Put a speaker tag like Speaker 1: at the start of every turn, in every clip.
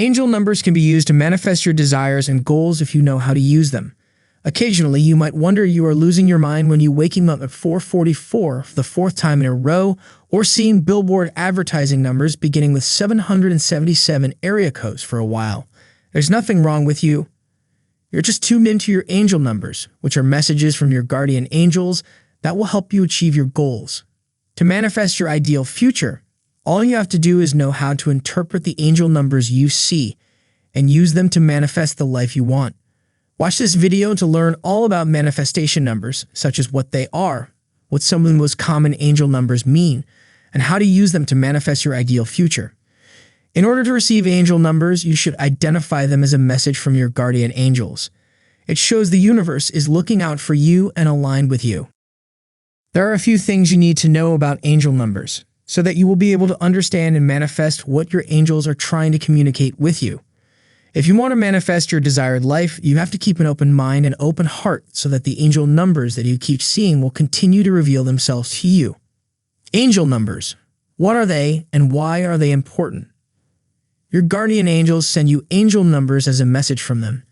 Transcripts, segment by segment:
Speaker 1: Angel numbers can be used to manifest your desires and goals if you know how to use them. Occasionally, you might wonder you are losing your mind when you waking up at 4:44 for the fourth time in a row, or seeing billboard advertising numbers beginning with 777 area codes for a while. There's nothing wrong with you. You're just tuned into your angel numbers, which are messages from your guardian angels that will help you achieve your goals. To manifest your ideal future, all you have to do is know how to interpret the angel numbers you see and use them to manifest the life you want. Watch this video to learn all about manifestation numbers, such as what they are, what some of the most common angel numbers mean, and how to use them to manifest your ideal future. In order to receive angel numbers, you should identify them as a message from your guardian angels. It shows the universe is looking out for you and aligned with you. There are a few things you need to know about angel numbers, so that you will be able to understand and manifest what your angels are trying to communicate with you. If you want to manifest your desired life, you have to keep an open mind and open heart so that the angel numbers that you keep seeing will continue to reveal themselves to you. Angel numbers. What are they and why are they important? Your guardian angels send you angel numbers as a message from them.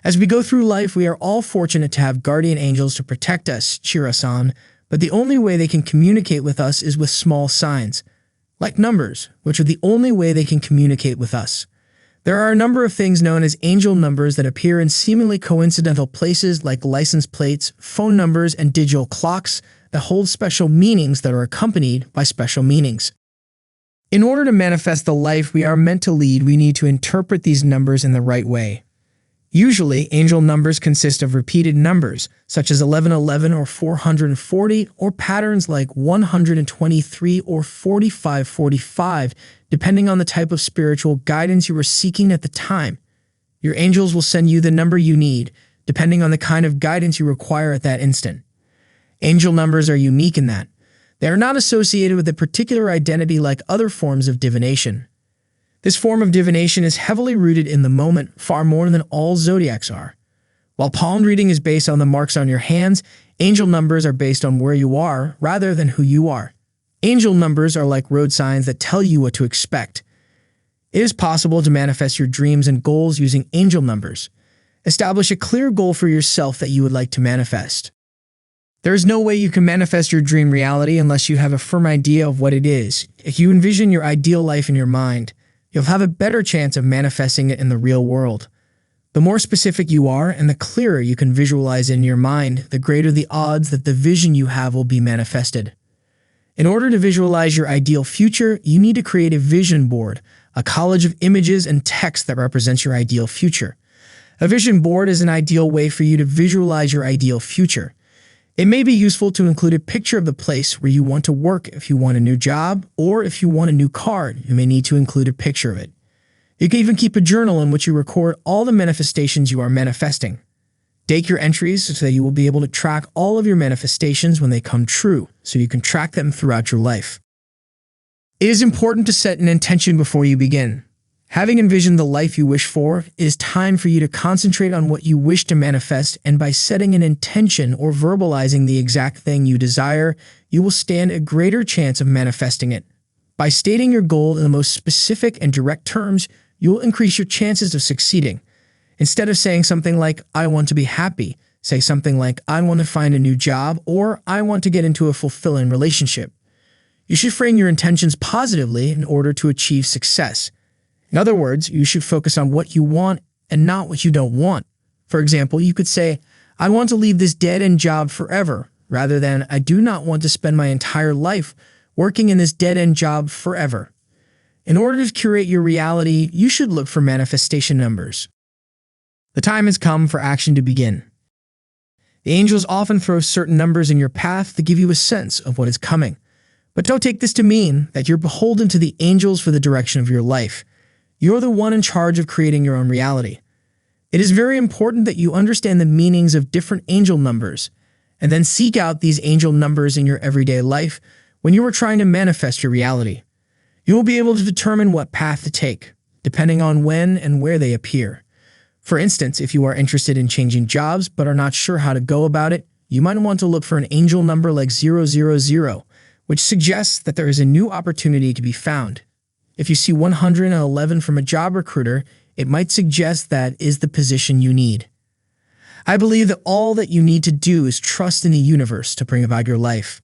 Speaker 1: As we go through life, we are all fortunate to have guardian angels to protect us, cheer us on, but the only way they can communicate with us is with small signs, like numbers, which are the only way they can communicate with us. There are a number of things known as angel numbers that appear in seemingly coincidental places like license plates, phone numbers, and digital clocks that hold special meanings that are accompanied by special meanings. In order to manifest the life we are meant to lead, we need to interpret these numbers in the right way. Usually, angel numbers consist of repeated numbers, such as 1111 or 440, or patterns like 123 or 4545, depending on the type of spiritual guidance you were seeking at the time. Your angels will send you the number you need, depending on the kind of guidance you require at that instant. Angel numbers are unique in that they are not associated with a particular identity like other forms of divination. This form of divination is heavily rooted in the moment, far more than all zodiacs are. While palm reading is based on the marks on your hands, angel numbers are based on where you are rather than who you are. Angel numbers are like road signs that tell you what to expect. It is possible to manifest your dreams and goals using angel numbers. Establish a clear goal for yourself that you would like to manifest. There is no way you can manifest your dream reality unless you have a firm idea of what it is. If you envision your ideal life in your mind, you'll have a better chance of manifesting it in the real world. The more specific you are and the clearer you can visualize in your mind, the greater the odds that the vision you have will be manifested. In order to visualize your ideal future, you need to create a vision board, a collage of images and text that represents your ideal future. A vision board is an ideal way for you to visualize your ideal future. It may be useful to include a picture of the place where you want to work if you want a new job, or if you want a new car, you may need to include a picture of it. You can even keep a journal in which you record all the manifestations you are manifesting. Date your entries so that you will be able to track all of your manifestations when they come true, so you can track them throughout your life. It is important to set an intention before you begin. Having envisioned the life you wish for, it is time for you to concentrate on what you wish to manifest, and by setting an intention or verbalizing the exact thing you desire, you will stand a greater chance of manifesting it. By stating your goal in the most specific and direct terms, you will increase your chances of succeeding. Instead of saying something like, "I want to be happy," say something like, "I want to find a new job," or "I want to get into a fulfilling relationship." You should frame your intentions positively in order to achieve success. In other words, you should focus on what you want and not what you don't want. For example, you could say, "I want to leave this dead-end job forever," rather than, "I do not want to spend my entire life working in this dead-end job forever." In order to curate your reality, you should look for manifestation numbers. The time has come for action to begin. The angels often throw certain numbers in your path to give you a sense of what is coming. But don't take this to mean that you're beholden to the angels for the direction of your life. You're the one in charge of creating your own reality. It is very important that you understand the meanings of different angel numbers, and then seek out these angel numbers in your everyday life when you are trying to manifest your reality. You will be able to determine what path to take, depending on when and where they appear. For instance, if you are interested in changing jobs but are not sure how to go about it, you might want to look for an angel number like 000, which suggests that there is a new opportunity to be found. If you see 111 from a job recruiter, it might suggest that is the position you need. I believe that all that you need to do is trust in the universe to bring about your life.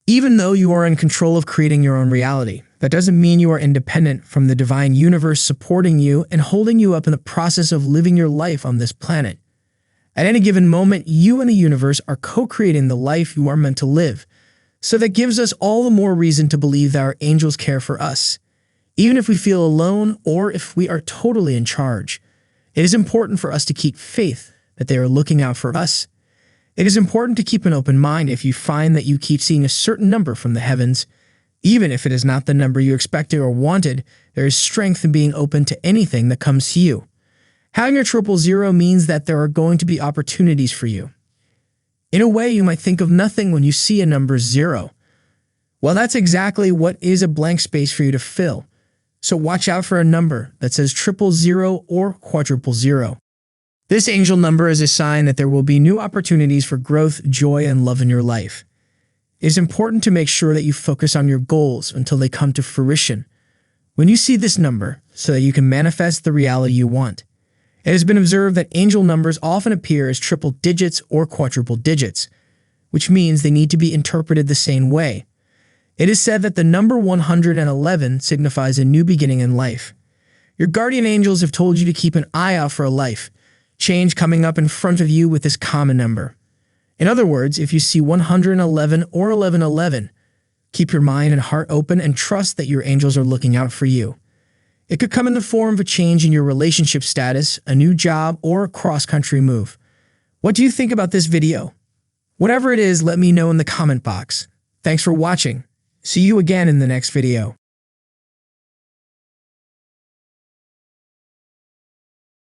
Speaker 1: Even though you are in control of creating your own reality, that doesn't mean you are independent from the divine universe supporting you and holding you up in the process of living your life on this planet. At any given moment, you and the universe are co-creating the life you are meant to live. So that gives us all the more reason to believe that our angels care for us. Even if we feel alone or if we are totally in charge, it is important for us to keep faith that they are looking out for us. It is important to keep an open mind if you find that you keep seeing a certain number from the heavens. Even if it is not the number you expected or wanted, there is strength in being open to anything that comes to you. Having a 000 means that there are going to be opportunities for you. In a way, you might think of nothing when you see a number 0. Well, that's exactly what is a blank space for you to fill. So watch out for a number that says 000 or 000. This angel number is a sign that there will be new opportunities for growth, joy, and love in your life. It is important to make sure that you focus on your goals until they come to fruition. When you see this number, so that you can manifest the reality you want. It has been observed that angel numbers often appear as triple digits or quadruple digits, which means they need to be interpreted the same way. It is said that the number 111 signifies a new beginning in life. Your guardian angels have told you to keep an eye out for a life change coming up in front of you with this common number. In other words, if you see 111 or 1111, keep your mind and heart open and trust that your angels are looking out for you. It could come in the form of a change in your relationship status, a new job, or a cross-country move. What do you think about this video? Whatever it is, let me know in the comment box. Thanks for watching. See you again in the next video.